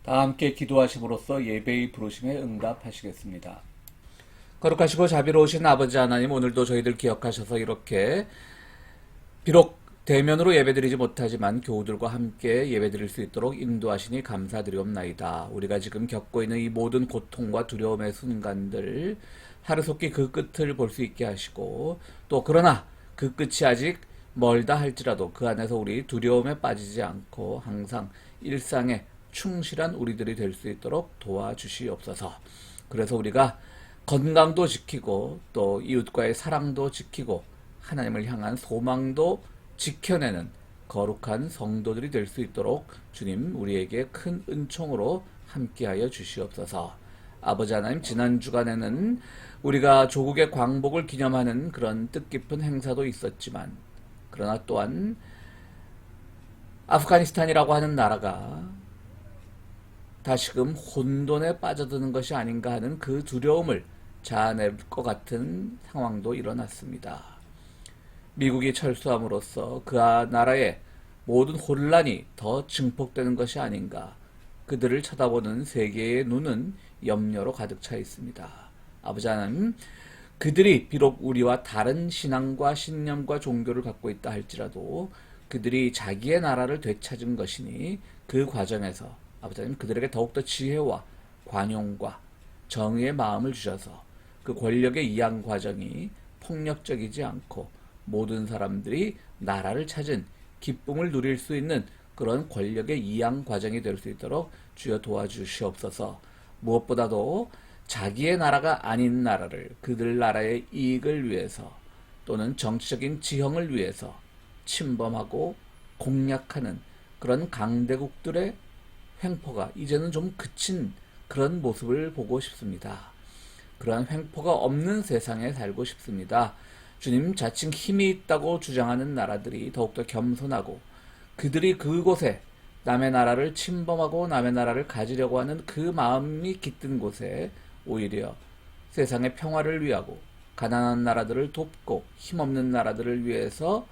다 함께 기도하심으로써 예배의 부르심에 응답하시겠습니다. 거룩하시고 자비로우신 아버지 하나님, 오늘도 저희들 기억하셔서 이렇게 비록 대면으로 예배드리지 못하지만 교우들과 함께 예배드릴 수 있도록 인도하시니 감사드리옵나이다. 우리가 지금 겪고 있는 이 모든 고통과 두려움의 순간들 하루속히 그 끝을 볼 수 있게 하시고, 또 그러나 그 끝이 아직 멀다 할지라도 그 안에서 우리 두려움에 빠지지 않고 항상 일상에 충실한 우리들이 될 수 있도록 도와주시옵소서. 그래서 우리가 건강도 지키고 또 이웃과의 사랑도 지키고 하나님을 향한 소망도 지켜내는 거룩한 성도들이 될 수 있도록 주님 우리에게 큰 은총으로 함께하여 주시옵소서. 아버지 하나님, 지난 주간에는 우리가 조국의 광복을 기념하는 그런 뜻깊은 행사도 있었지만, 그러나 또한 아프가니스탄이라고 하는 나라가 다시금 혼돈에 빠져드는 것이 아닌가 하는 그 두려움을 자아낼 것 같은 상황도 일어났습니다. 미국이 철수함으로써 그 나라의 모든 혼란이 더 증폭되는 것이 아닌가, 그들을 쳐다보는 세계의 눈은 염려로 가득 차 있습니다. 아버지 하나님, 그들이 비록 우리와 다른 신앙과 신념과 종교를 갖고 있다 할지라도 그들이 자기의 나라를 되찾은 것이니, 그 과정에서 아버지 하나님, 그들에게 더욱더 지혜와 관용과 정의의 마음을 주셔서 그 권력의 이양 과정이 폭력적이지 않고 모든 사람들이 나라를 찾은 기쁨을 누릴 수 있는 그런 권력의 이양 과정이 될 수 있도록 주여 도와주시옵소서. 무엇보다도 자기의 나라가 아닌 나라를 그들 나라의 이익을 위해서 또는 정치적인 지형을 위해서 침범하고 공략하는 그런 강대국들의 횡포가 이제는 좀 그친 그런 모습을 보고 싶습니다. 그러한 횡포가 없는 세상에 살고 싶습니다. 주님, 자칭 힘이 있다고 주장하는 나라들이 더욱더 겸손하고 그들이 그곳에 남의 나라를 침범하고 남의 나라를 가지려고 하는 그 마음이 깃든 곳에 오히려 세상의 평화를 위하고 가난한 나라들을 돕고 힘없는 나라들을 위해서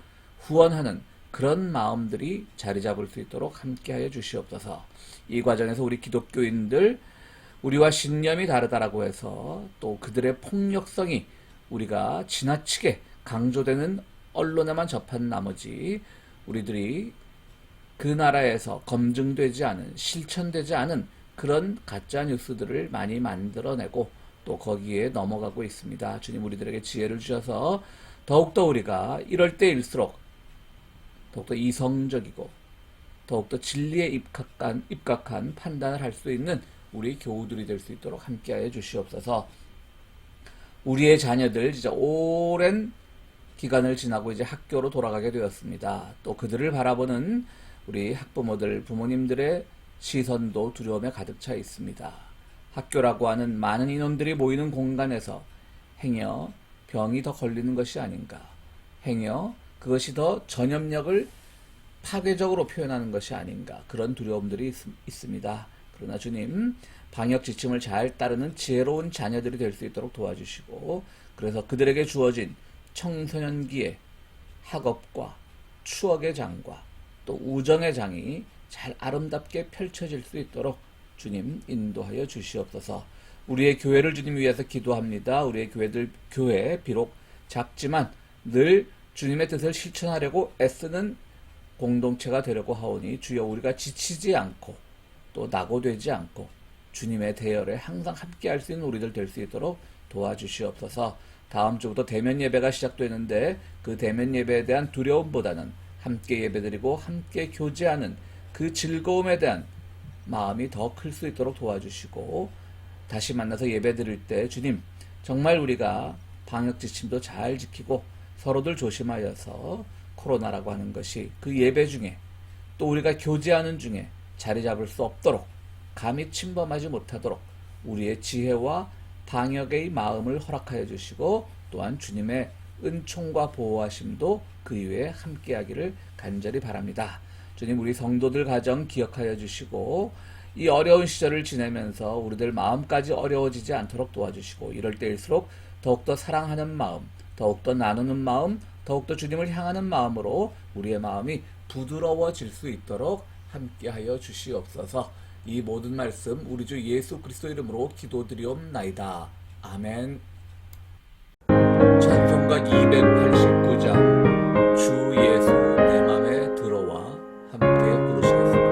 후원하는 그런 마음들이 자리 잡을 수 있도록 함께하여 주시옵소서. 이 과정에서 우리 기독교인들, 우리와 신념이 다르다라고 해서 또 그들의 폭력성이 우리가 지나치게 강조되는 언론에만 접한 나머지 우리들이 그 나라에서 검증되지 않은, 실천되지 않은 그런 가짜 뉴스들을 많이 만들어내고 또 거기에 넘어가고 있습니다. 주님, 우리들에게 지혜를 주셔서 더욱더 우리가 이럴 때일수록 더욱더 이성적이고 더욱더 진리에 입각한 판단을 할 수 있는 우리 교우들이 될 수 있도록 함께하여 주시옵소서. 우리의 자녀들 진짜 오랜 기간을 지나고 이제 학교로 돌아가게 되었습니다. 또 그들을 바라보는 우리 학부모들, 부모님들의 시선도 두려움에 가득 차 있습니다. 학교라고 하는 많은 인원들이 모이는 공간에서 행여 병이 더 걸리는 것이 아닌가, 행여 그것이 더 전염력을 파괴적으로 표현하는 것이 아닌가, 그런 두려움들이 있습니다. 그러나 주님, 방역 지침을 잘 따르는 지혜로운 자녀들이 될 수 있도록 도와주시고, 그래서 그들에게 주어진 청소년기의 학업과 추억의 장과 또 우정의 장이 잘 아름답게 펼쳐질 수 있도록 주님 인도하여 주시옵소서. 우리의 교회를 주님 위해서 기도합니다. 우리의 교회 비록 작지만 늘 주님의 뜻을 실천하려고 애쓰는 공동체가 되려고 하오니 주여, 우리가 지치지 않고 또 낙오되지 않고 주님의 대열에 항상 함께할 수 있는 우리들 될 수 있도록 도와주시옵소서. 다음 주부터 대면 예배가 시작되는데 그 대면 예배에 대한 두려움보다는 함께 예배드리고 함께 교제하는 그 즐거움에 대한 마음이 더 클 수 있도록 도와주시고, 다시 만나서 예배드릴 때 주님, 정말 우리가 방역 지침도 잘 지키고 서로들 조심하여서 코로나라고 하는 것이 그 예배 중에 또 우리가 교제하는 중에 자리 잡을 수 없도록, 감히 침범하지 못하도록 우리의 지혜와 방역의 마음을 허락하여 주시고, 또한 주님의 은총과 보호하심도 그 이후에 함께하기를 간절히 바랍니다. 주님, 우리 성도들 가정 기억하여 주시고 이 어려운 시절을 지내면서 우리들 마음까지 어려워지지 않도록 도와주시고, 이럴 때일수록 더욱더 사랑하는 마음, 더욱더 나누는 마음, 더욱더 주님을 향하는 마음으로 우리의 마음이 부드러워질 수 있도록 함께하여 주시옵소서. 이 모든 말씀 우리 주 예수 그리스도 이름으로 기도드리옵나이다. 아멘. 찬송가 289장 주 예수 내 맘에 들어와 함께 부르시겠습니다.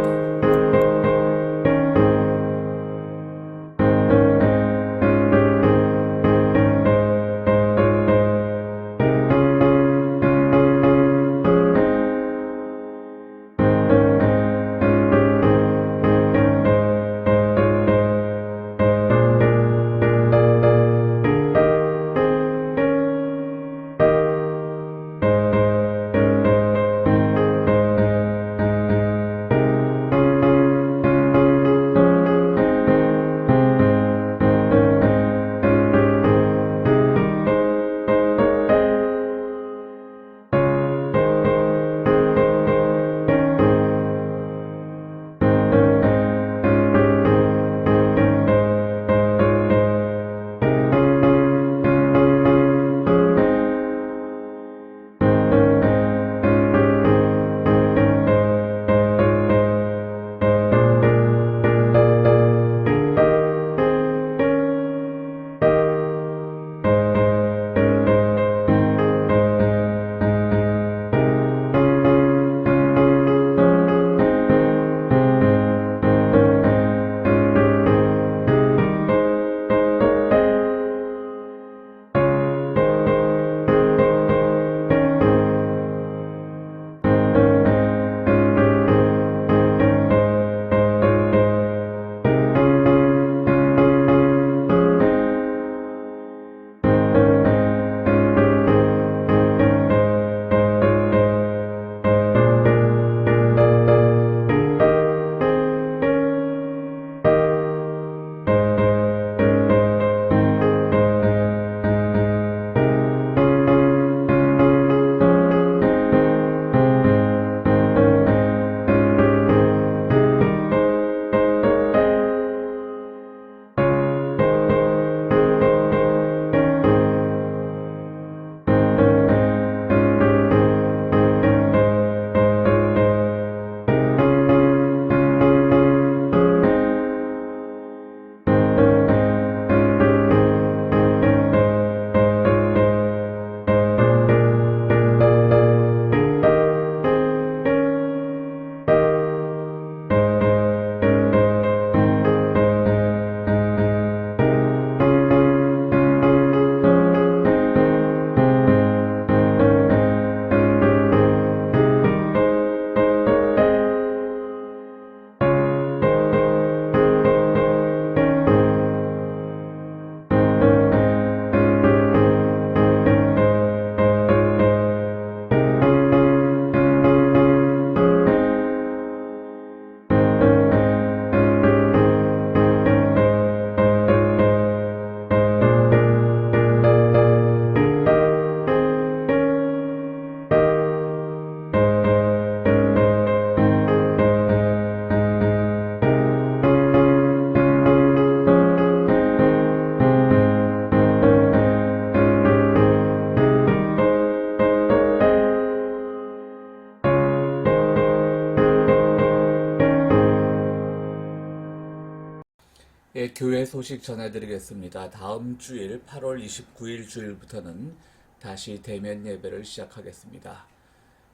예, 교회 소식 전해드리겠습니다. 다음 주일 8월 29일 주일부터는 다시 대면 예배를 시작하겠습니다.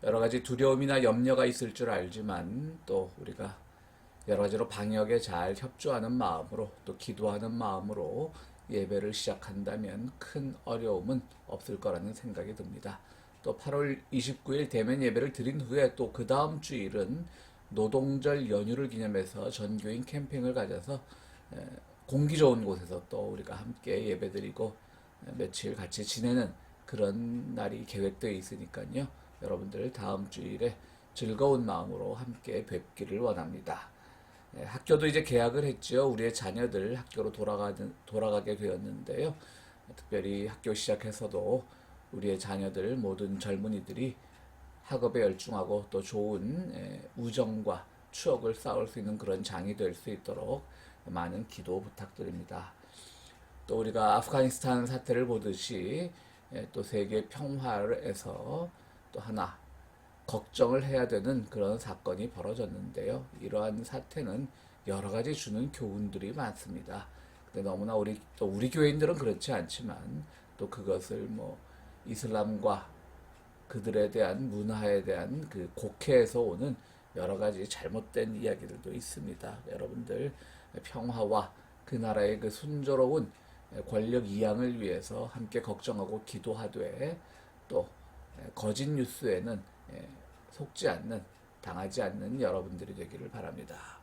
여러 가지 두려움이나 염려가 있을 줄 알지만 또 우리가 여러 가지로 방역에 잘 협조하는 마음으로 또 기도하는 마음으로 예배를 시작한다면 큰 어려움은 없을 거라는 생각이 듭니다. 또 8월 29일 대면 예배를 드린 후에 또 그 다음 주일은 노동절 연휴를 기념해서 전교인 캠핑을 가져서 공기 좋은 곳에서 또 우리가 함께 예배드리고 며칠 같이 지내는 그런 날이 계획되어 있으니까요. 여러분들 다음 주일에 즐거운 마음으로 함께 뵙기를 원합니다. 학교도 이제 개학을 했죠. 우리의 자녀들 학교로 돌아가게 되었는데요. 특별히 학교 시작해서도 우리의 자녀들 모든 젊은이들이 학업에 열중하고 또 좋은 우정과 추억을 쌓을 수 있는 그런 장이 될 수 있도록 많은 기도 부탁드립니다. 또 우리가 아프가니스탄 사태를 보듯이 또 세계 평화에서 또 하나 걱정을 해야 되는 그런 사건이 벌어졌는데요. 이러한 사태는 여러 가지 주는 교훈들이 많습니다. 근데 너무나 우리 교인들은 그렇지 않지만 또 그것을 뭐 이슬람과 그들에 대한 문화에 대한 그 곡해에서 오는 여러 가지 잘못된 이야기들도 있습니다. 여러분들 평화와 그 나라의 그 순조로운 권력 이양을 위해서 함께 걱정하고 기도하되 또 거짓 뉴스에는 속지 않는, 당하지 않는 여러분들이 되기를 바랍니다.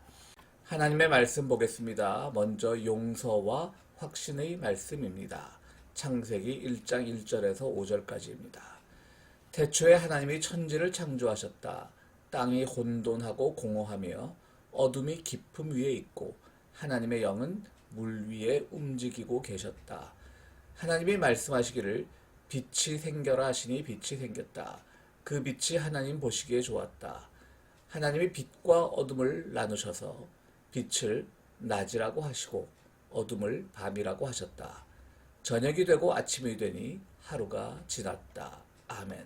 하나님의 말씀 보겠습니다. 먼저 용서와 확신의 말씀입니다. 창세기 1장 1절에서 5절까지입니다. 태초에 하나님이 천지를 창조하셨다. 땅이 혼돈하고 공허하며 어둠이 깊음 위에 있고 하나님의 영은 물 위에 움직이고 계셨다. 하나님이 말씀하시기를 빛이 생겨라 하시니 빛이 생겼다. 그 빛이 하나님 보시기에 좋았다. 하나님이 빛과 어둠을 나누셔서 빛을 낮이라고 하시고 어둠을 밤이라고 하셨다. 저녁이 되고 아침이 되니 하루가 지났다. 아멘.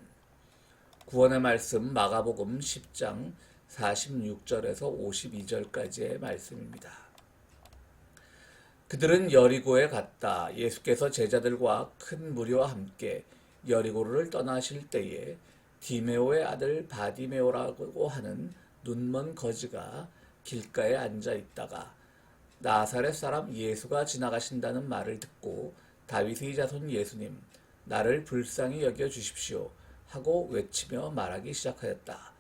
구원의 말씀 마가복음 10장 46절에서 52절까지의 말씀입니다. 그들은 여리고에 갔다. 예수께서 제자들과 큰 무리와 함께 여리고를 떠나실 때에 디메오의 아들 바디메오라고 하는 눈먼 거지가 길가에 앉아 있다가 나사렛 사람 예수가 지나가신다는 말을 듣고 다윗의 자손 예수님, 나를 불쌍히 여겨 주십시오 하고 외치며 말하기 시작하였다.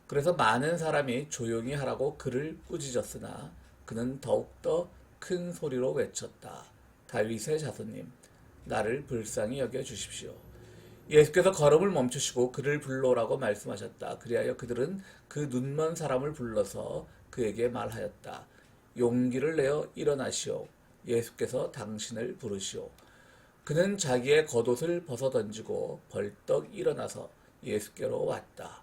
그래서 많은 사람이 조용히 하라고 그를 꾸짖었으나 그는 더욱더 큰 소리로 외쳤다. 다윗의 자손님, 나를 불쌍히 여겨 주십시오. 예수께서 걸음을 멈추시고 그를 불러오라고 말씀하셨다. 그리하여 그들은 그 눈먼 사람을 불러서 그에게 말하였다. 용기를 내어 일어나시오. 예수께서 당신을 부르시오. 그는 자기의 겉옷을 벗어던지고 벌떡 일어나서 예수께로 왔다.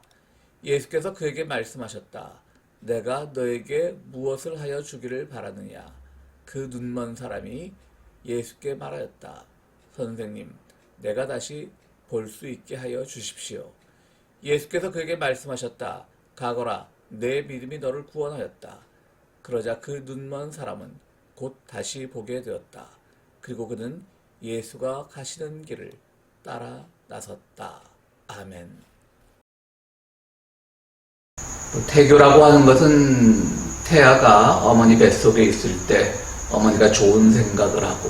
예수께서 그에게 말씀하셨다. 내가 너에게 무엇을 하여 주기를 바라느냐? 그 눈먼 사람이 예수께 말하였다. 선생님, 내가 다시 볼 수 있게 하여 주십시오. 예수께서 그에게 말씀하셨다. 가거라, 내 믿음이 너를 구원하였다. 그러자 그 눈먼 사람은 곧 다시 보게 되었다. 그리고 그는 예수가 가시는 길을 따라 나섰다. 아멘. 태교라고 하는 것은 태아가 어머니 뱃속에 있을 때 어머니가 좋은 생각을 하고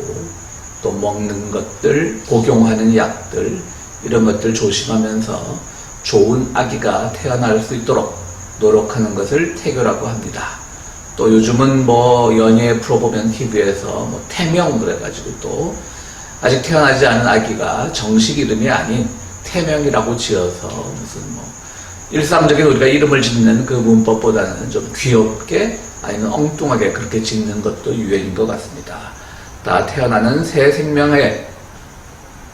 또 먹는 것들, 복용하는 약들 이런 것들 조심하면서 좋은 아기가 태어날 수 있도록 노력하는 것을 태교라고 합니다. 또 요즘은 뭐 연예 프로 보면 TV에서 뭐 태명 그래가지고 또 아직 태어나지 않은 아기가 정식 이름이 아닌 태명이라고 지어서 무슨 뭐 일상적인 우리가 이름을 짓는 그 문법보다는 좀 귀엽게 아니면 엉뚱하게 그렇게 짓는 것도 유행인 것 같습니다. 다 태어나는 새 생명의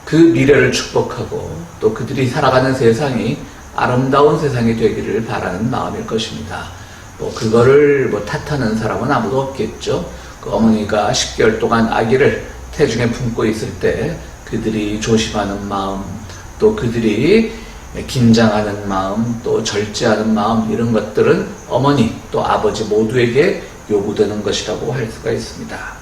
그 미래를 축복하고 또 그들이 살아가는 세상이 아름다운 세상이 되기를 바라는 마음일 것입니다. 뭐 그거를 뭐 탓하는 사람은 아무도 없겠죠. 그 어머니가 10개월 동안 아기를 태중에 품고 있을 때 그들이 조심하는 마음, 또 그들이 긴장하는 마음, 또 절제하는 마음 이런 것들은 어머니 또 아버지 모두에게 요구되는 것이라고 할 수가 있습니다.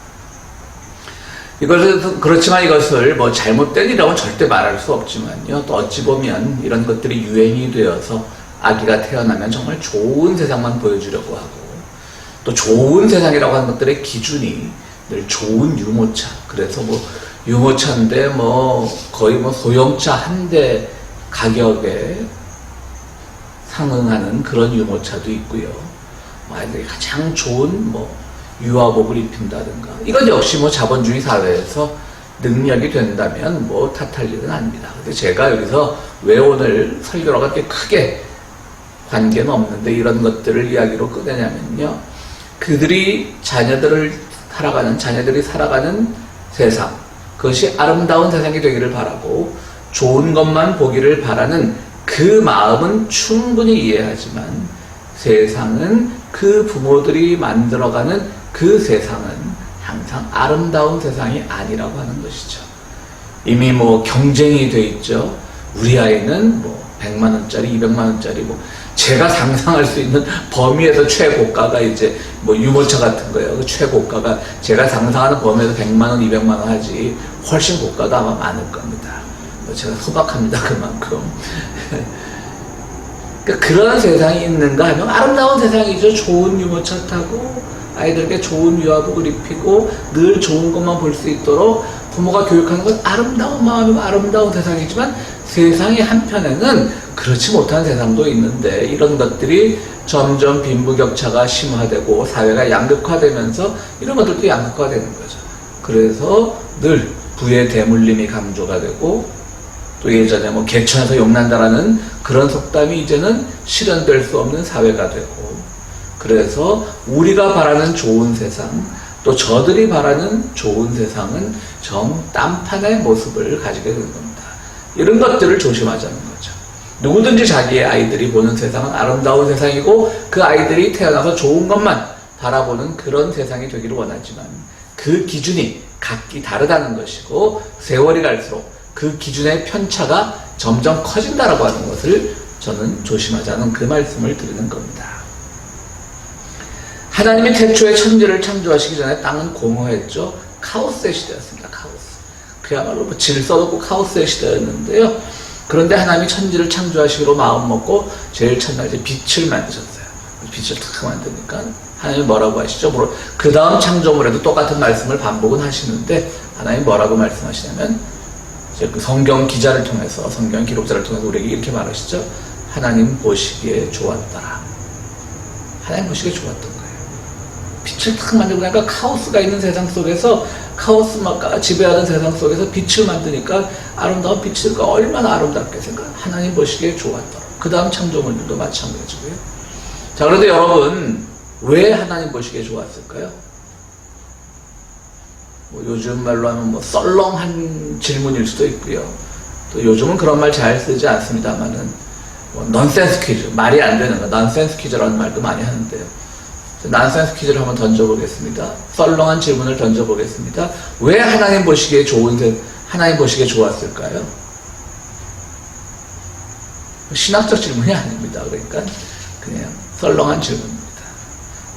그렇지만 이것을 뭐 잘못된 일이라고 절대 말할 수 없지만요. 또 어찌 보면 이런 것들이 유행이 되어서 아기가 태어나면 정말 좋은 세상만 보여주려고 하고 또 좋은 세상이라고 하는 것들의 기준이 늘 좋은 유모차. 그래서 뭐 유모차인데 뭐 거의 뭐 소형차 한 대 가격에 상응하는 그런 유모차도 있고요. 아이들이 가장 좋은 뭐 유아복을 입힌다든가 이건 역시 뭐 자본주의 사회에서 능력이 된다면 뭐 탓할 일은 아닙니다. 근데 제가 여기서 왜 오늘 설교가 그렇게 크게 관계는 없는데 이런 것들을 이야기로 꺼내냐면요. 그들이 자녀들이 살아가는 세상, 그것이 아름다운 세상이 되기를 바라고 좋은 것만 보기를 바라는 그 마음은 충분히 이해하지만 세상은 그 부모들이 만들어가는 그 세상은 항상 아름다운 세상이 아니라고 하는 것이죠. 이미 뭐 경쟁이 돼 있죠. 우리 아이는 뭐 100만 원짜리, 200만 원짜리 뭐 제가 상상할 수 있는 범위에서 최고가가 이제 뭐 유모차 같은 거예요. 그 최고가가 제가 상상하는 범위에서 100만 원, 200만 원 하지 훨씬 고가도 아마 많을 겁니다. 제가 소박합니다. 그만큼. 그러니까 그런 세상이 있는가 하면 아름다운 세상이죠. 좋은 유모차 타고 아이들에게 좋은 유아복을 입히고 늘 좋은 것만 볼 수 있도록 부모가 교육하는 건 아름다운 마음이고 아름다운 세상이지만 세상의 한편에는 그렇지 못한 세상도 있는데 이런 것들이 점점 빈부격차가 심화되고 사회가 양극화되면서 이런 것들도 양극화되는 거죠. 그래서 늘 부의 대물림이 강조가 되고 또 예전에 뭐 개천에서 용난다라는 그런 속담이 이제는 실현될 수 없는 사회가 되고 그래서 우리가 바라는 좋은 세상 또 저들이 바라는 좋은 세상은 정 딴판의 모습을 가지게 되는 겁니다. 이런 것들을 조심하자는 거죠. 누구든지 자기의 아이들이 보는 세상은 아름다운 세상이고 그 아이들이 태어나서 좋은 것만 바라보는 그런 세상이 되기를 원하지만 그 기준이 각기 다르다는 것이고 세월이 갈수록 그 기준의 편차가 점점 커진다라고 하는 것을 저는 조심하자는 그 말씀을 드리는 겁니다. 하나님이 태초에 천지를 창조하시기 전에 땅은 공허했죠. 카오스의 시대였습니다. 카오스. 그야말로 뭐 질서도 없고 카오스의 시대였는데요. 그런데 하나님이 천지를 창조하시기로 마음먹고 제일 첫날 이제 빛을 만드셨어요. 빛을 탁 만드니까 하나님이 뭐라고 하시죠? 그 다음 창조물에도 똑같은 말씀을 반복은 하시는데 하나님이 뭐라고 말씀하시냐면 이제 그 성경 기자를 통해서 성경 기록자를 통해서 우리에게 이렇게 말하시죠. 하나님 보시기에 좋았더라. 하나님 보시기에 좋았던 거예요. 빛을 탁 만들고 나니까 카오스가 있는 세상 속에서 카오스가 지배하는 세상 속에서 빛을 만드니까 아름다운 빛을 얼마나 아름답게 생각. 하나님 보시기에 좋았더라. 그 다음 창조물들도 마찬가지고요. 자, 그런데 여러분 왜 하나님 보시기에 좋았을까요? 뭐 요즘 말로 하면 뭐 썰렁한 질문일 수도 있고요. 또 요즘은 그런 말 잘 쓰지 않습니다만은 뭐 넌센스 퀴즈, 말이 안 되는 거, 넌센스 퀴즈라는 말도 많이 하는데요. 넌센스 퀴즈를 한번 던져보겠습니다. 썰렁한 질문을 던져보겠습니다. 왜 하나님 보시기에 하나님 보시기에 좋았을까요? 신학적 질문이 아닙니다. 그러니까 그냥 썰렁한 질문입니다.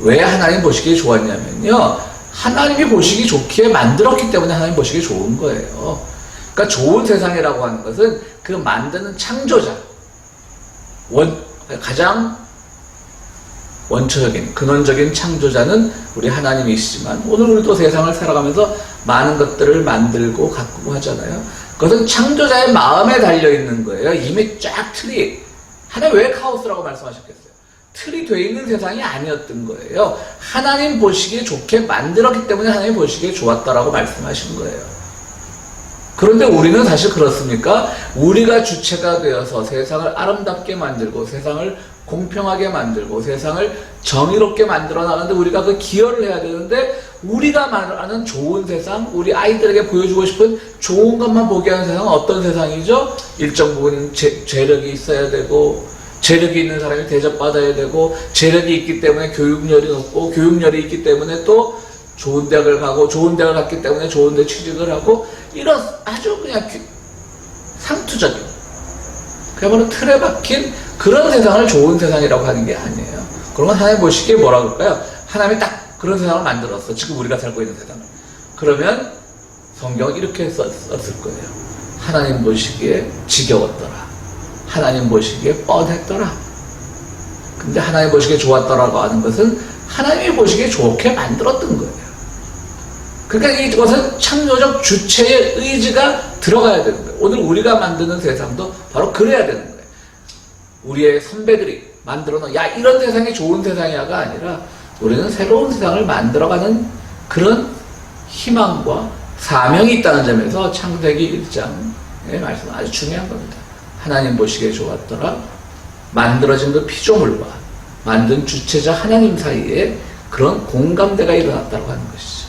왜 하나님 보시기에 좋았냐면요. 하나님이 보시기 좋기에 만들었기 때문에 하나님 보시기에 좋은 거예요. 그러니까 좋은 세상이라고 하는 것은 그 만드는 창조자, 가장 원초적인, 근원적인 창조자는 우리 하나님이시지만 오늘 우리도 세상을 살아가면서 많은 것들을 만들고 가꾸고 하잖아요. 그것은 창조자의 마음에 달려있는 거예요. 이미 쫙 틀이. 하나님 왜 카오스라고 말씀하셨겠어요? 틀이 돼 있는 세상이 아니었던 거예요. 하나님 보시기에 좋게 만들었기 때문에 하나님 보시기에 좋았다라고 말씀하신 거예요. 그런데 우리는 사실 그렇습니까? 우리가 주체가 되어서 세상을 아름답게 만들고 세상을 공평하게 만들고 세상을 정의롭게 만들어 나가는데 우리가 그 기여를 해야 되는데 우리가 말하는 좋은 세상, 우리 아이들에게 보여주고 싶은 좋은 것만 보게 하는 세상은 어떤 세상이죠? 일정 부분 재력이 있어야 되고 재력이 있는 사람이 대접받아야 되고 재력이 있기 때문에 교육열이 높고 교육열이 있기 때문에 또 좋은 대학을 가고 좋은 대학을 갔기 때문에 좋은 데 취직을 하고 이런 아주 그냥 상투적인 그야말로 틀에 박힌 그런 세상을 좋은 세상이라고 하는 게 아니에요. 그러면 하나님 보시기에 뭐라고 할까요? 하나님이 딱 그런 세상을 만들었어. 지금 우리가 살고 있는 세상을. 그러면 성경은 이렇게 썼을 거예요. 하나님 보시기에 지겨웠더라. 하나님 보시기에 뻔했더라. 근데 하나님 보시기에 좋았더라고 하는 것은 하나님이 보시기에 좋게 만들었던 거예요. 그러니까 이것은 창조적 주체의 의지가 들어가야 되는 거예요. 오늘 우리가 만드는 세상도 바로 그래야 되는 거예요. 우리의 선배들이 만들어 놓은 야 이런 세상이 좋은 세상이야가 아니라 우리는 새로운 세상을 만들어가는 그런 희망과 사명이 있다는 점에서 창세기 1장의 말씀은 아주 중요한 겁니다. 하나님 보시기에 좋았더라. 만들어진 그 피조물과 만든 주체자 하나님 사이에 그런 공감대가 일어났다고 하는 것이죠.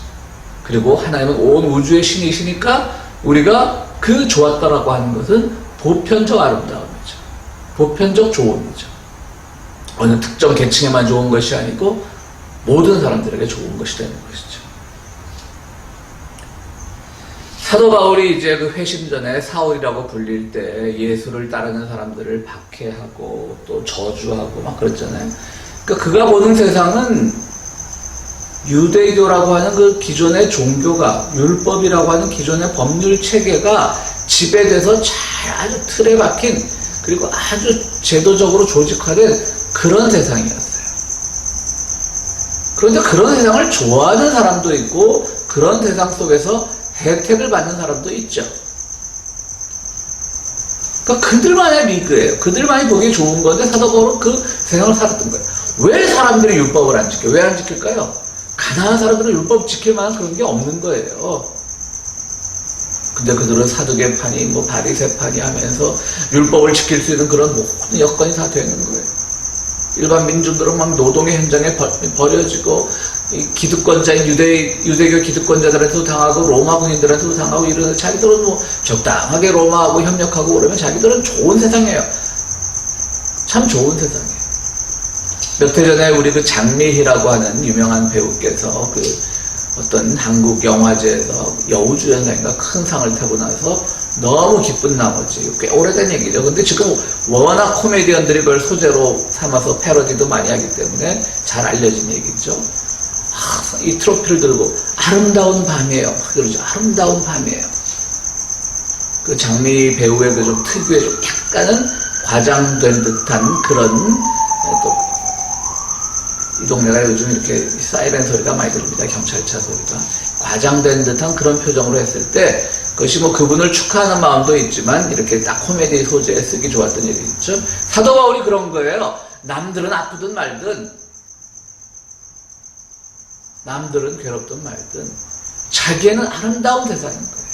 그리고 하나님은 온 우주의 신이시니까 우리가 그 좋았다라고 하는 것은 보편적 아름다움이죠. 보편적 조언이죠. 어느 특정 계층에만 좋은 것이 아니고 모든 사람들에게 좋은 것이 되는 것이죠. 사도 바울이 이제 그 회심 전에 사울이라고 불릴 때 예수를 따르는 사람들을 박해하고 또 저주하고 막 그랬잖아요. 그러니까 그가 보는 세상은 유대교라고 하는 그 기존의 종교가, 율법이라고 하는 기존의 법률 체계가 지배돼서 잘 아주 틀에 박힌, 그리고 아주 제도적으로 조직화된 그런 세상이었어요. 그런데 그런 세상을 좋아하는 사람도 있고 그런 세상 속에서 혜택을 받는 사람도 있죠. 그러니까 그들만의 리그예요. 그들만이 보기 좋은 건데 사도 바울은 그 세상을 살았던 거예요. 왜 사람들이 율법을 안 지켜요? 왜 안 지킬까요? 가난한 사람들은 율법 지킬 만한 그런 게 없는 거예요. 근데 그들은 사두개파니 뭐 바리새파니 하면서 율법을 지킬 수 있는 그런 모든 여건이 다 되는 거예요. 일반 민중들은 막 노동의 현장에 버려지고 기득권자인 유대교 기득권자들한테도 당하고 로마 군인들한테도 당하고 이러면서 자기들은 뭐 적당하게 로마하고 협력하고 그러면 자기들은 좋은 세상이에요. 참 좋은 세상이에요. 몇 해 전에 우리 그 장미희라고 하는 유명한 배우께서 그 어떤 한국 영화제에서 여우주연상인가 큰 상을 타고 나서 너무 기쁜 나머지 꽤 오래된 얘기죠. 근데 지금 워낙 코미디언들이 그걸 소재로 삼아서 패러디도 많이 하기 때문에 잘 알려진 얘기죠. 이 트로피를 들고 아름다운 밤이에요. 그러죠. 아름다운 밤이에요. 그 장미 배우의 그 좀 특유의 좀 약간은 과장된 듯한 그런 또 이 동네가 요즘 이렇게 사이렌 소리가 많이 들립니다. 경찰차 소리가. 과장된 듯한 그런 표정으로 했을 때 그것이 뭐 그분을 축하하는 마음도 있지만 이렇게 딱 코미디 소재에 쓰기 좋았던 일이 있죠. 사도 바울이 그런 거예요. 남들은 아프든 말든 남들은 괴롭든 말든 자기에는 아름다운 세상인 거예요.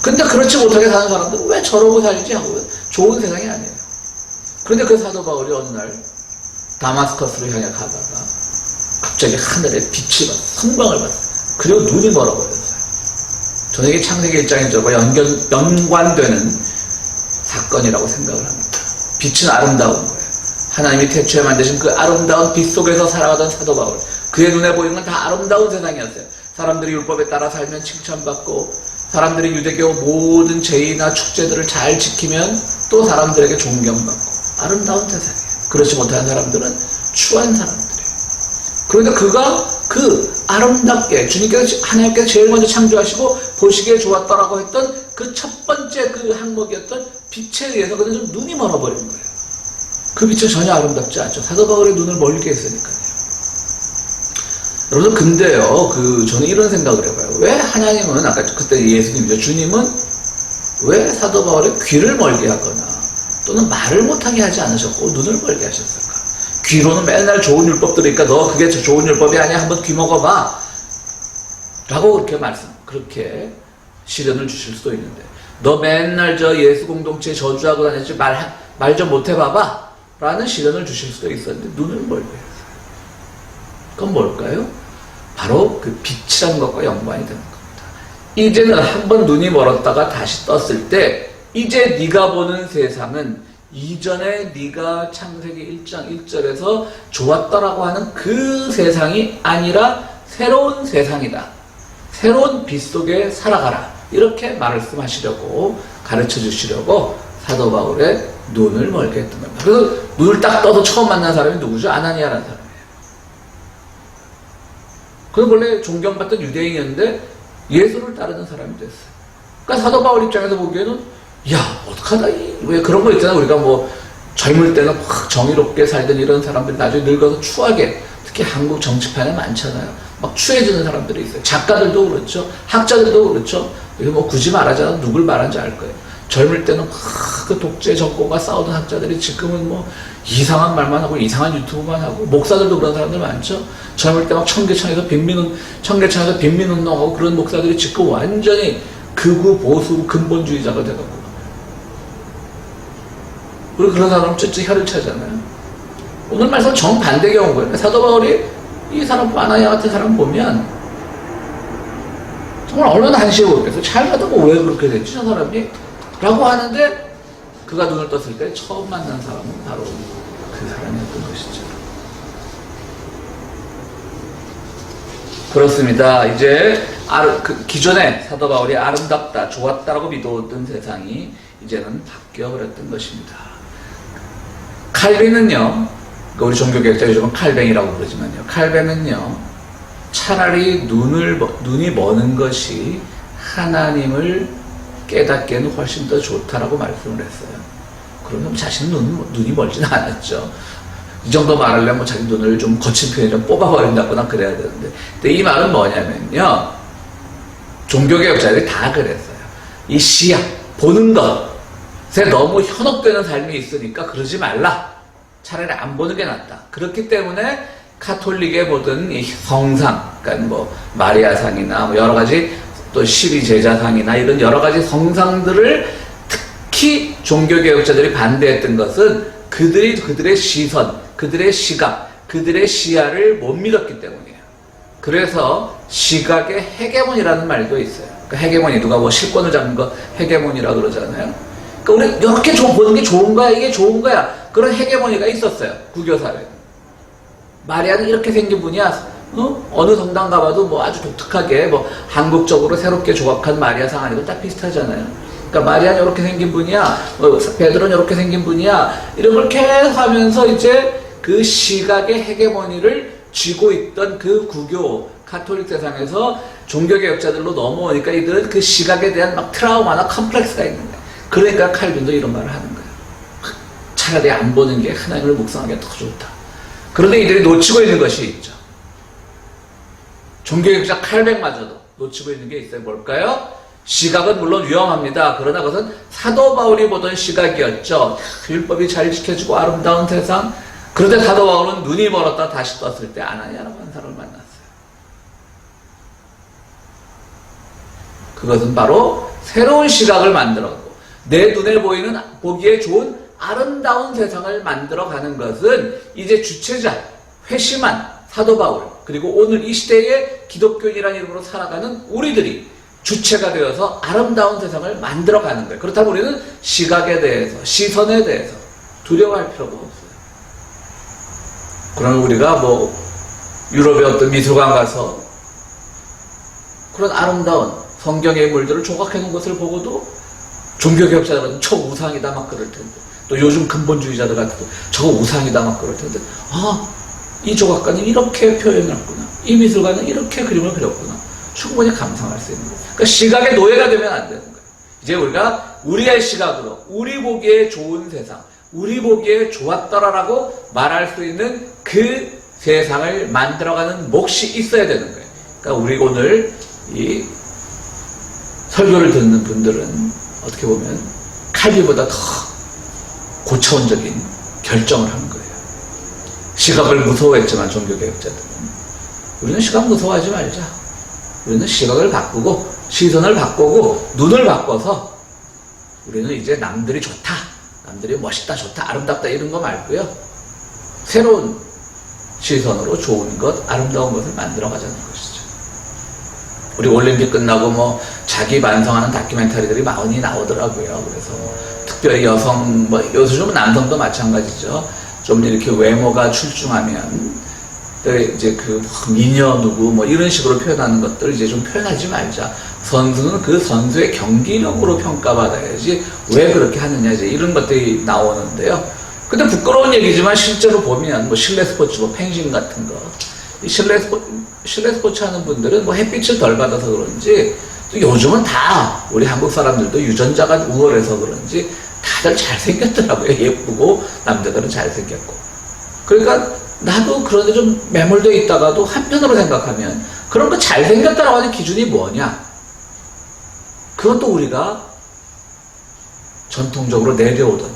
근데 그렇지 못하게 사는 사람들은 왜 저러고 살지 하고 좋은 세상이 아니에요. 그런데 그 사도 바울이 어느 날 다마스커스로 향해 가다가 갑자기 하늘에 빛이 성광을 받았어요. 그리고 눈이 멀어버렸어요. 저는 이게 창세기 1장에 연관되는 사건이라고 생각을 합니다. 빛은 아름다운 거예요. 하나님이 태초에 만드신 그 아름다운 빛 속에서 살아가던 사도 바울, 그의 눈에 보이는 건 다 아름다운 세상이었어요. 사람들이 율법에 따라 살면 칭찬받고, 사람들이 유대교 모든 제의나 축제들을 잘 지키면 또 사람들에게 존경받고, 아름다운 세상이에요. 그렇지 못한 사람들은 추한 사람들이에요. 그런데 그가 그 아름답게 주님께서 하나님께서 제일 먼저 창조하시고 보시기에 좋았다라고 했던 그 첫 번째 그 항목이었던 빛에 의해서 그는 좀 눈이 멀어버린 거예요. 그 빛은 전혀 아름답지 않죠. 사도 바울의 눈을 멀게 했으니까요. 여러분 근데요, 저는 이런 생각을 해봐요. 왜 하나님은 아까 그때 예수님이죠. 주님은 왜 사도 바울의 귀를 멀게 하거나 또는 말을 못하게 하지 않으셨고 눈을 멀게 하셨을까? 귀로는 맨날 좋은 율법 들으니까 너 그게 좋은 율법이 아니야. 한번 귀 먹어봐. 라고 그렇게 시련을 주실 수도 있는데, 너 맨날 저 예수 공동체에 저주하고 다녔지 말 좀 못해봐봐. 라는 시련을 주실 수도 있었는데 눈을 멀게 했어요. 그건 뭘까요? 바로 그 빛이라는 것과 연관이 되는 겁니다. 이제는 한번 눈이 멀었다가 다시 떴을 때 이제 네가 보는 세상은 이전에 네가 창세기 1장 1절에서 좋았다라고 하는 그 세상이 아니라 새로운 세상이다. 새로운 빛 속에 살아가라. 이렇게 말씀하시려고 가르쳐 주시려고 사도 바울의 눈을 멀게 했던 겁니다. 그래서 눈을 딱 떠서 처음 만난 사람이 누구죠? 아나니아라는 사람이에요. 그는 원래 존경받던 유대인이었는데 예수를 따르는 사람이 됐어요. 그러니까 사도 바울 입장에서 보기에는 야, 어떡하다. 왜 그런 거 있잖아. 우리가 뭐 젊을 때는 확 정의롭게 살던 이런 사람들이 나중에 늙어서 추하게, 특히 한국 정치판에 많잖아요. 막 추해지는 사람들이 있어요. 작가들도 그렇죠. 학자들도 그렇죠. 이거 뭐 굳이 말하지 않아도 누굴 말하는지 알 거예요. 젊을 때는 그 독재 정권과 싸우던 학자들이 지금은 뭐 이상한 말만 하고 이상한 유튜브만 하고, 목사들도 그런 사람들 많죠. 젊을 때 막 청계천에서 빈민운동하고 그런 목사들이 지금 완전히 극우 보수 근본주의자가 돼가고, 우리 그런 사람은 쯧쯧 혀를 차잖아요. 오늘 말씀 정반대가 온 거예요. 사도 바울이 이 사람 아나니아 같은 사람 보면 정말 얼마나 한시해 보겠어요. 잘 하다가 왜 그렇게 됐지 저 사람이? 라고 하는데 그가 눈을 떴을 때 처음 만난 사람은 바로 그 사람이었던 것이죠. 그렇습니다. 이제 기존에 사도 바울이 아름답다, 좋았다라고 믿어오던 세상이 이제는 바뀌어버렸던 것입니다. 칼빈은요, 우리 종교개혁자 요즘은 칼뱅이라고 부르지만요, 칼뱅은요, 차라리 눈이 머는 것이 하나님을 깨닫기에는 훨씬 더 좋다라고 말씀을 했어요. 그러면 자신은 눈이 멀지는 않았죠. 이 정도 말하려면 자기 눈을 좀 거친 표현이 좀 뽑아버린다거나 그래야 되는데. 근데 이 말은 뭐냐면요, 종교개혁자들이 다 그랬어요. 이 시야, 보는 것에 너무 현혹되는 삶이 있으니까 그러지 말라. 차라리 안 보는 게 낫다. 그렇기 때문에 카톨릭의 모든 이 성상, 그러니까 뭐 마리아상이나 뭐 여러 가지 또 12제자상이나 이런 여러 가지 성상들을 특히 종교개혁자들이 반대했던 것은 그들의 시선, 그들의 시각, 그들의 시야를 못 믿었기 때문이에요. 그래서 시각의 헤게몬이라는 말도 있어요. 그러니까 헤게몬이, 누가 뭐 실권을 잡는 거 헤게몬이라고 그러잖아요. 그러니까 우리 이렇게 보는 게 좋은 거야, 이게 좋은 거야. 그런 헤게몬이가 있었어요, 구교사회는. 마리아는 이렇게 생긴 분이야. 어느 성당 가봐도 뭐 아주 독특하게 뭐 한국적으로 새롭게 조각한 마리아상 아니고 딱 비슷하잖아요. 그러니까 마리아는 이렇게 생긴 분이야, 베드로는 이렇게 생긴 분이야, 이런 걸 계속 하면서 이제 그 시각의 헤게모니를 쥐고 있던 그 구교 카톨릭 세상에서 종교개혁자들로 넘어오니까 이들은 그 시각에 대한 막 트라우마나 컴플렉스가 있는 거예요. 그러니까 칼빈도 이런 말을 하는 거예요. 차라리 안 보는 게 하나님을 묵상하기가 더 좋다. 그런데 이들이 놓치고 있는 것이 있죠. 종교개혁자 칼뱅마저도 놓치고 있는 게 있어요. 뭘까요? 시각은 물론 위험합니다. 그러나 그것은 사도 바울이 보던 시각이었죠. 율법이 잘 지켜지고 아름다운 세상. 그런데 사도 바울은 눈이 멀었다 다시 떴을 때 아나니아라고 하는 사람을 만났어요. 그것은 바로 새로운 시각을 만들었고, 내 눈에 보기에 좋은 아름다운 세상을 만들어가는 것은 이제 주체자, 회심한 사도 바울, 그리고 오늘 이 시대의 기독교인이라는 이름으로 살아가는 우리들이 주체가 되어서 아름다운 세상을 만들어가는 거예요. 그렇다면 우리는 시각에 대해서, 시선에 대해서 두려워할 필요가 없어요. 그러면 우리가 뭐 유럽의 어떤 미술관 가서 그런 아름다운 성경의 인물들을 조각해 놓은 것을 보고도 종교개혁자들은 저 우상이다 막 그럴 텐데, 또 요즘 근본주의자들 같은 저거 우상이다 막 그럴 텐데, 이 조각가는 이렇게 표현했구나, 이 미술가는 이렇게 그림을 그렸구나, 충분히 감상할 수 있는 거예요. 그러니까 시각의 노예가 되면 안 되는 거예요. 이제 우리가 우리의 시각으로 우리 보기에 좋은 세상, 우리 보기에 좋았더라라고 말할 수 있는 그 세상을 만들어가는 몫이 있어야 되는 거예요. 그러니까 우리 오늘 이 설교를 듣는 분들은 어떻게 보면 칼빈보다 더 고차원적인 결정을 하는 거예요. 시각을 무서워했지만 종교개혁자들은 우리는 시각 무서워하지 말자. 우리는 시각을 바꾸고 시선을 바꾸고 눈을 바꿔서 우리는 이제 남들이 좋다, 남들이 멋있다, 좋다, 아름답다 이런 거 말고요, 새로운 시선으로 좋은 것, 아름다운 것을 만들어 가자는 것이죠. 우리 올림픽 끝나고 뭐 자기 반성하는 다큐멘터리들이 많이 나오더라고요. 그래서 특별히 여성, 뭐 요즘은 남성도 마찬가지죠. 좀 이렇게 외모가 출중하면 이제 그 미녀 누구 뭐 이런 식으로 표현하는 것들을 이제 좀 표현하지 말자. 선수는 그 선수의 경기력으로 평가받아야지 왜 그렇게 하느냐, 이제 이런 것들이 나오는데요. 근데 부끄러운 얘기지만 실제로 보면 뭐 실내 스포츠, 뭐 펜싱 같은 거, 이 실내 스포츠 하는 분들은 뭐 햇빛을 덜 받아서 그런지, 또 요즘은 다 우리 한국 사람들도 유전자가 우월해서 그런지 다들 잘생겼더라고요. 예쁘고 남자들은 잘생겼고. 그러니까 나도 그런데 좀 매몰되어 있다가도 한편으로 생각하면 그런 거 잘생겼다라고 하는 기준이 뭐냐? 그것도 우리가 전통적으로 내려오던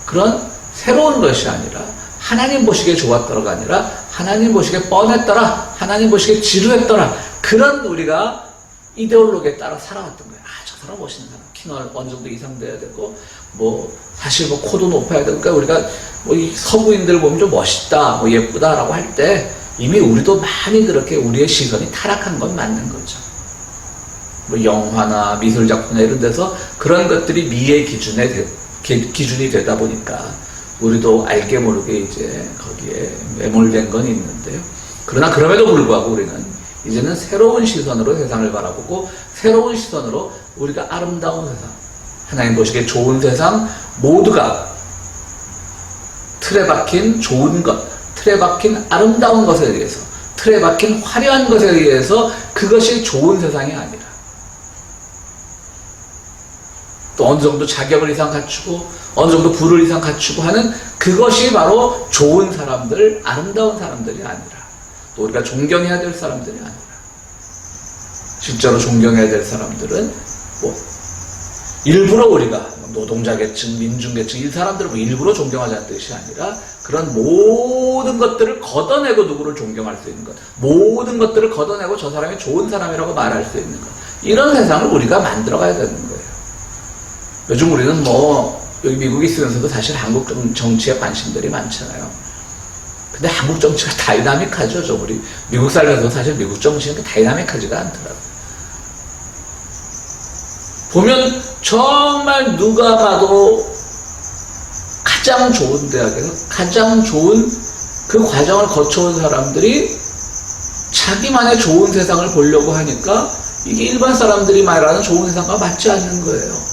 그런 새로운 것이 아니라, 하나님 보시기에 좋았더라가 아니라 하나님 보시기에 뻔했더라, 하나님 보시기에 지루했더라, 그런 우리가 이데올로기에 따라 살아왔던 거예요. 저 사람 멋있는 사람, 키는 어느 정도 이상 돼야 되고, 뭐 사실 뭐 코도 높아야 되고, 그러니까 우리가 뭐 이 서구인들 보면 좀 멋있다, 뭐 예쁘다라고 할 때 이미 우리도 많이 그렇게 우리의 시선이 타락한 건 맞는 거죠. 뭐 영화나 미술 작품이나 이런 데서 그런 것들이 미의 기준이 되다 보니까 우리도 알게 모르게 이제 거기에 매몰된 건 있는데요. 그러나 그럼에도 불구하고 우리는 이제는 새로운 시선으로 세상을 바라보고 새로운 시선으로 우리가 아름다운 세상, 하나님 보시기에 좋은 세상 모두가 틀에 박힌 좋은 것, 틀에 박힌 아름다운 것에 의해서, 틀에 박힌 화려한 것에 의해서 그것이 좋은 세상이 아니라 또 어느 정도 자격을 이상 갖추고 어느 정도 부를 이상 갖추고 하는 그것이 바로 좋은 사람들, 아름다운 사람들이 아니라 또 우리가 존경해야 될 사람들이 아니라 실제로 존경해야 될 사람들은 뭐 일부러 우리가 노동자계층, 민중계층 이 사람들을 일부러 존경하자는 뜻이 아니라 그런 모든 것들을 걷어내고 누구를 존경할 수 있는 것, 모든 것들을 걷어내고 저 사람이 좋은 사람이라고 말할 수 있는 것, 이런 세상을 우리가 만들어가야 되는 거예요. 요즘 우리는 뭐 여기 미국에 있으면서도 사실 한국 정치에 관심들이 많잖아요. 근데 한국 정치가 다이나믹하죠. 좀 우리 미국 살면서 사실 미국 정치는 다이나믹하지가 않더라고요. 보면 정말 누가 봐도 가장 좋은 대학에서 가장 좋은 그 과정을 거쳐온 사람들이 자기만의 좋은 세상을 보려고 하니까 이게 일반 사람들이 말하는 좋은 세상과 맞지 않는 거예요.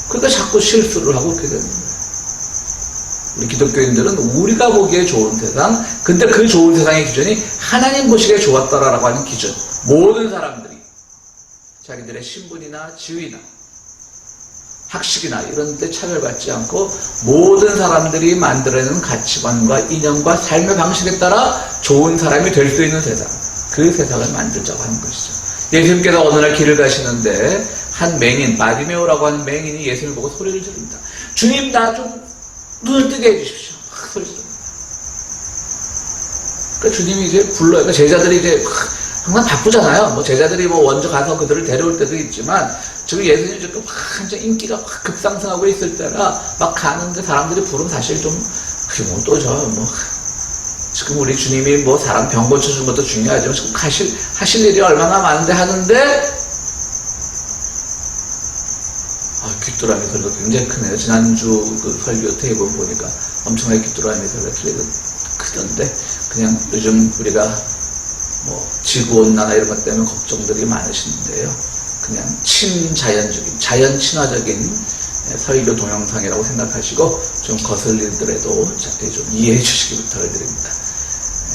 그러니까 자꾸 실수를 하고 그렇게 되는 거예요. 우리 기독교인들은 우리가 보기에 좋은 세상, 근데 그 좋은 세상의 기준이 하나님 보시기에 좋았더라라고 하는 기준, 모든 사람들이 자기들의 신분이나 지위나 학식이나 이런 데 차별받지 않고 모든 사람들이 만들어내는 가치관과 인연과 삶의 방식에 따라 좋은 사람이 될 수 있는 세상, 그 세상을 만들자고 하는 것이죠. 예수님께서 어느 날 길을 가시는데 한 맹인, 바디메오라고 하는 맹인이 예수님을 보고 소리를 지릅니다. 주님, 나 좀 눈을 뜨게 해주십시오. 소리 지릅니다. 그러니까 주님이 이제 불러요. 그러니까 제자들이 이제 항상 바쁘잖아요. 뭐 제자들이 뭐 먼저 가서 그들을 데려올 때도 있지만 지금 예수님이 지금 완전 인기가 확 급상승하고 있을 때라 막 가는데 사람들이 부르면 사실 좀 그게 뭐 또 지금 우리 주님이 뭐 사람 병 고쳐준 것도 중요하지만 지금 하실 일이 얼마나 많은데 하는데 귀뚜라미 소리가 굉장히 크네요. 지난주 그 설교 테이블 보니까 엄청나게 귀뚜라미 소리가 크던데 그냥 요즘 우리가 뭐 지구온난화 이런 것 때문에 걱정들이 많으신데요. 그냥 친자연적인, 자연 친화적인 설교 동영상이라고 생각하시고 좀 거슬리더라도 좀 이해해 주시기 부탁을 드립니다.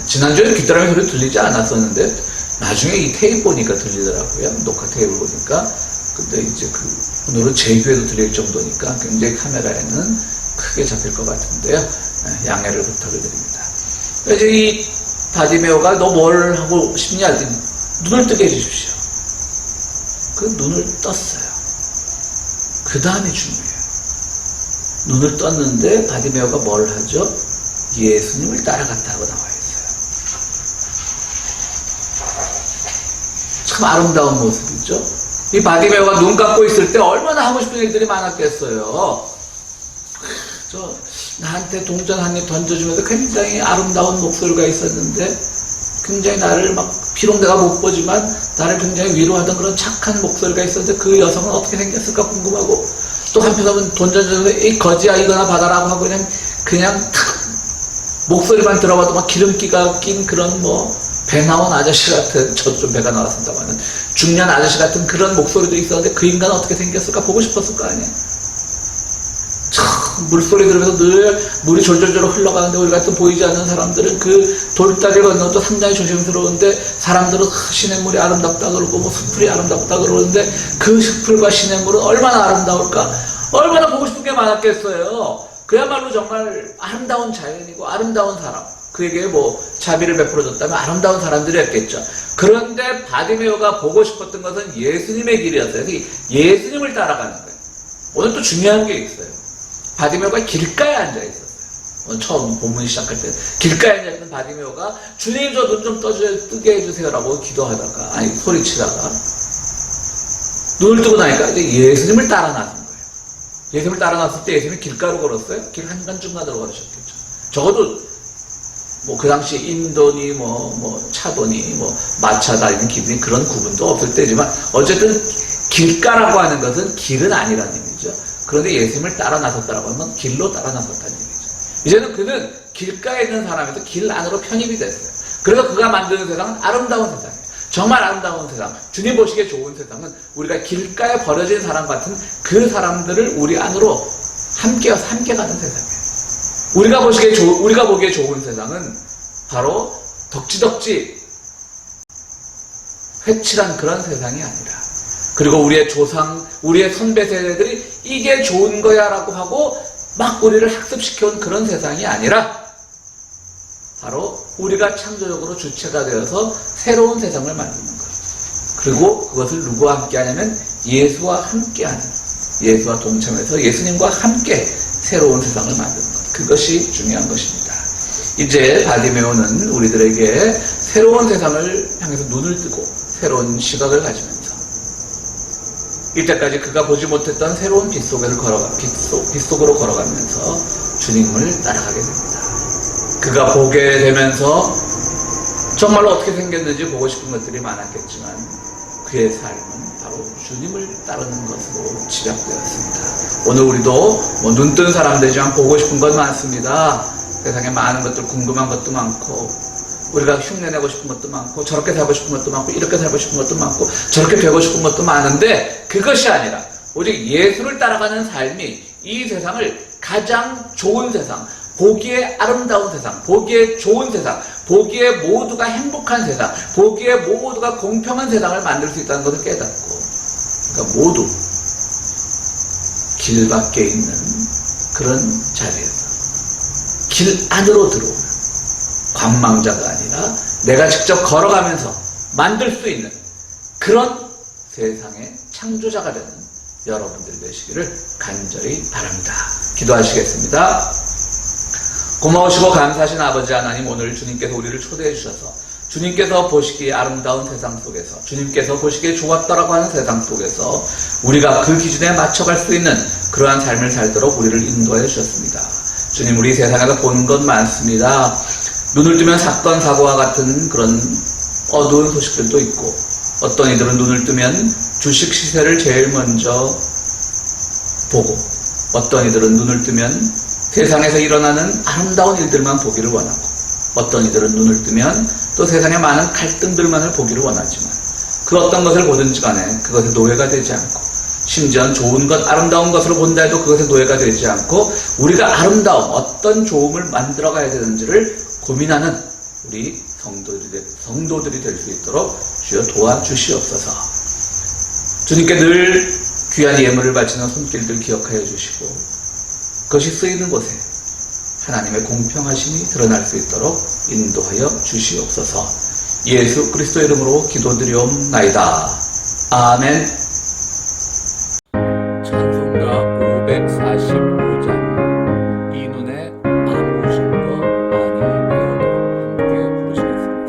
지난주에는 귀뚜라미 소리 들리지 않았었는데 나중에 이 테이프 보니까 들리더라고요. 녹화 테이프 보니까. 근데 이제 오늘은 제 귀에도 들릴 정도니까 굉장히 카메라에는 크게 잡힐 것 같은데요. 양해를 부탁을 드립니다. 이제 이 바디메오가 너 뭘 하고 싶냐? 눈을 뜨게 해주십시오. 그 눈을 떴어요. 그 다음이 중요해요. 눈을 떴는데 바디메오가 뭘 하죠? 예수님을 따라갔다고 나와 있어요. 참 아름다운 모습이죠. 이 바디메오가 눈 감고 있을 때 얼마나 하고 싶은 일들이 많았겠어요. 나한테 동전 한 입 던져주면서 굉장히 아름다운 목소리가 있었는데 굉장히 나를 비록 내가 못 보지만 나를 굉장히 위로하던 그런 착한 목소리가 있었는데 그 여성은 어떻게 생겼을까 궁금하고 또 한편으로는 돈 던져주면서 이 거지야 이거나 받아라고 하고 그냥 탁 목소리만 들어봐도 기름기가 낀 그런 배 나온 아저씨 같은, 저도 좀 배가 나왔습니다만은 중년 아저씨 같은 그런 목소리도 있었는데 그 인간은 어떻게 생겼을까 보고 싶었을 거 아니에요. 물소리 들으면서 늘 물이 졸졸졸 흘러가는데 우리 같은 보이지 않는 사람들은 그 돌다리 건너도 상당히 조심스러운데 사람들은 시냇물이 아름답다 그러고 숲풀이 아름답다 그러는데 그 숲풀과 시냇물은 얼마나 아름다울까, 얼마나 보고 싶은 게 많았겠어요. 그야말로 정말 아름다운 자연이고 아름다운 사람, 그에게 자비를 베풀어줬다면 아름다운 사람들이었겠죠. 그런데 바디메오가 보고 싶었던 것은 예수님의 길이었어요. 예수님을 따라가는 거예요. 오늘 또 중요한 게 있어요. 바디메오가 길가에 앉아 있었어요. 오늘 처음 본문 시작할 때 길가에 앉아 있는 바디메오가 주님 저 눈 좀 뜨게 해주세요라고 기도하다가 소리치다가 눈을 뜨고 나니까 이제 예수님을 따라 나선 거예요. 예수님을 따라 나섰을 때 예수님이 길가로 걸었어요? 길 한간중간으로 걸으셨겠죠. 적어도 그 당시 인도니 차도니 마차 다니는 길이 그런 구분도 없을 때지만 어쨌든 길가라고 하는 것은 길은 아니라는 의미죠. 그런데 예수님을 따라 나섰다라고 하면 길로 따라 나섰다는 얘기죠. 이제는 그는 길가에 있는 사람에서 길 안으로 편입이 됐어요. 그래서 그가 만드는 세상은 아름다운 세상이에요. 정말 아름다운 세상, 주님 보시기에 좋은 세상은 우리가 길가에 버려진 사람 같은 그 사람들을 우리 안으로 함께 가는 세상이에요. 우리가 보기에 좋은 세상은 바로 덕지덕지 회칠한 그런 세상이 아니라, 그리고 우리의 조상, 우리의 선배 세대들이 이게 좋은 거야 라고 하고 막 우리를 학습시켜온 그런 세상이 아니라, 바로 우리가 창조적으로 주체가 되어서 새로운 세상을 만드는 것. 그리고 그것을 누구와 함께 하냐면 예수와 함께 하는, 예수와 동참해서 예수님과 함께 새로운 세상을 만드는 것. 그것이 중요한 것입니다. 이제 바디메오는 우리들에게 새로운 세상을 향해서 눈을 뜨고 새로운 시각을 가지면서 이때까지 그가 보지 못했던 새로운 빛 속으로 걸어가면서 주님을 따라가게 됩니다. 그가 보게 되면서 정말로 어떻게 생겼는지 보고 싶은 것들이 많았겠지만 그의 삶은 바로 주님을 따르는 것으로 집약되었습니다. 오늘 우리도 눈뜬 사람 되지만 보고 싶은 건 많습니다. 세상에 많은 것들, 궁금한 것도 많고, 우리가 흉내내고 싶은 것도 많고, 저렇게 살고 싶은 것도 많고, 이렇게 살고 싶은 것도 많고, 저렇게 되고 싶은 것도 많은데, 그것이 아니라 오직 예수를 따라가는 삶이 이 세상을 가장 좋은 세상, 보기에 아름다운 세상, 보기에 좋은 세상, 보기에 모두가 행복한 세상, 보기에 모두가 공평한 세상을 만들 수 있다는 것을 깨닫고, 그러니까 모두 길 밖에 있는 그런 자리에서 길 안으로 들어오는 관망자가 아니라 내가 직접 걸어가면서 만들 수 있는 그런 세상의 창조자가 되는 여러분들이 되시기를 간절히 바랍니다. 기도하시겠습니다. 고마우시고 감사하신 아버지 하나님, 오늘 주님께서 우리를 초대해 주셔서 주님께서 보시기에 아름다운 세상 속에서, 주님께서 보시기에 좋았다라고 하는 세상 속에서 우리가 그 기준에 맞춰갈 수 있는 그러한 삶을 살도록 우리를 인도해 주셨습니다. 주님, 우리 세상에서 보는 건 많습니다. 눈을 뜨면 사건 사고와 같은 그런 어두운 소식들도 있고, 어떤 이들은 눈을 뜨면 주식 시세를 제일 먼저 보고, 어떤 이들은 눈을 뜨면 세상에서 일어나는 아름다운 일들만 보기를 원하고, 어떤 이들은 눈을 뜨면 또 세상의 많은 갈등들만을 보기를 원하지만, 그 어떤 것을 보든지 간에 그것에 노예가 되지 않고, 심지어 좋은 것, 아름다운 것으로 본다 해도 그것에 노예가 되지 않고, 우리가 아름다운 어떤 좋음을 만들어가야 되는지를 고민하는 우리 성도들이 될 수 있도록 주여 도와주시옵소서. 주님께 늘 귀한 예물을 바치는 손길들 기억하여 주시고, 그것이 쓰이는 곳에 하나님의 공평하심이 드러날 수 있도록 인도하여 주시옵소서. 예수 그리스도 이름으로 기도드리옵나이다. 아멘. 찬송가 545장 이 눈에 아무신 것 아니 되어도 함께 부르시겠습니다.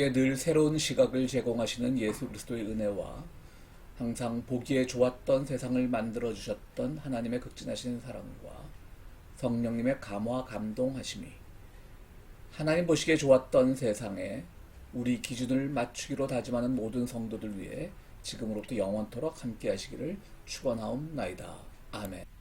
우리에게 늘 새로운 시각을 제공하시는 예수 그리스도의 은혜와 항상 보기에 좋았던 세상을 만들어 주셨던 하나님의 극진하신 사랑과 성령님의 감화 감동하심이 하나님 보시기에 좋았던 세상에 우리 기준을 맞추기로 다짐하는 모든 성도들 위해 지금으로부터 영원토록 함께 하시기를 축원하옵나이다. 아멘.